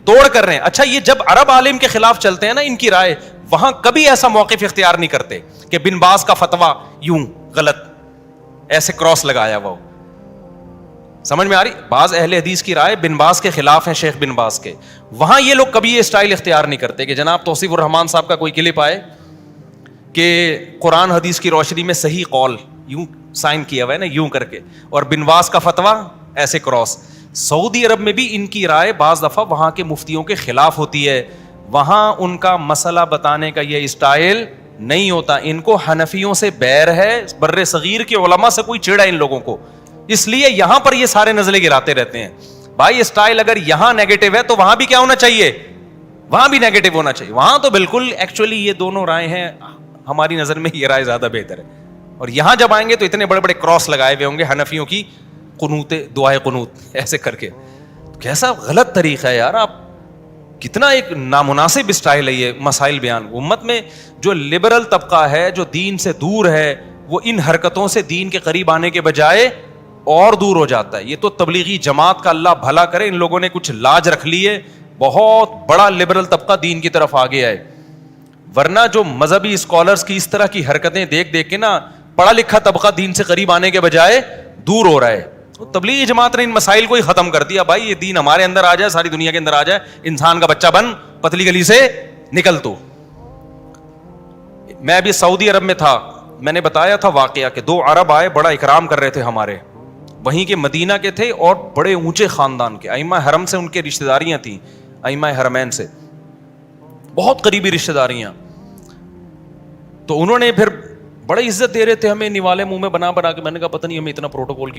توڑ کر رہے ہیں. اچھا یہ جب عرب عالم کے خلاف چلتے ہیں نا ان کی رائے, وہاں کبھی ایسا موقف اختیار نہیں کرتے کہ بن باز کا فتویٰ یوں غلط ایسے کراس لگایا ہوا ہو. سمجھ میں آ رہی؟ بعض اہل حدیث کی رائے بن باز کے خلاف ہیں, شیخ بن باز کے, وہاں یہ لوگ کبھی یہ اسٹائل اختیار نہیں کرتے کہ جناب توصیف الرحمان صاحب کا کوئی کلپ آئے کہ قرآن حدیث کی روشنی میں صحیح قول یوں سائن کیا ہوا ہے نا یوں کر کے, اور بن باز کا فتویٰ ایسے کراس. سعودی عرب میں بھی ان کی رائے بعض دفعہ وہاں کے مفتیوں کے خلاف ہوتی ہے, وہاں ان کا مسئلہ بتانے کا یہ اسٹائل نہیں ہوتا. ان کو حنفیوں سے بیر ہے, بر صغیر کے علماء سے کوئی چڑ ہے ان لوگوں کو, اس لیے یہاں پر یہ سارے نزلے گراتے رہتے ہیں. بھائی اسٹائل اگر یہاں نیگیٹو ہے تو وہاں بھی کیا ہونا چاہیے, وہاں بھی نیگیٹو ہونا چاہیے. وہاں تو بالکل ایکچولی یہ دونوں رائے ہیں, ہماری نظر میں یہ رائے زیادہ بہتر ہے. اور یہاں جب آئیں گے تو اتنے بڑے بڑے کراس لگائے ہوئے ہوں گے حنفیوں کی قنوت دعائے قنوت ایسے کر کے. کیسا غلط طریقہ ہے یار, آپ کتنا ایک نامناسب اسٹائل ہے یہ مسائل بیان. امت میں جو لبرل طبقہ ہے, جو دین سے دور ہے, وہ ان حرکتوں سے دین کے قریب آنے کے بجائے اور دور ہو جاتا ہے. یہ تو تبلیغی جماعت کا اللہ بھلا کرے, ان لوگوں نے کچھ لاج رکھ لی ہے, بہت بڑا لبرل طبقہ دین کی طرف آ گیا ہے. ورنہ جو مذہبی اسکالرز کی اس طرح کی حرکتیں دیکھ دیکھ کے نا پڑھا لکھا طبقہ دین سے قریب آنے کے بجائے دور ہو رہا ہے. تبلیغی جماعت نے ان مسائل کو ہی ختم کر دیا. بھائی یہ دین ہمارے اندر آ جائے, ساری دنیا کے اندر آ جائے, انسان کا بچہ بن, پتلی گلی سے نکل. تو میں ابھی سعودی عرب میں تھا, میں نے بتایا تھا واقعہ کہ 2 عرب آئے, بڑا اکرام کر رہے تھے ہمارے, وہیں کے مدینہ کے تھے اور بڑے اونچے خاندان کے, ائمہ حرم سے ان کے رشتہ داریاں تھیں, ائمہ حرمین سے بہت قریبی رشتہ داریاں. تو انہوں نے پھر بڑے عزت دے رہے تھے ہمیں, نوالے منہ میں بنا بنا کے. میں نے کہا پتہ نہیں ہمیں اتنا پروٹوکول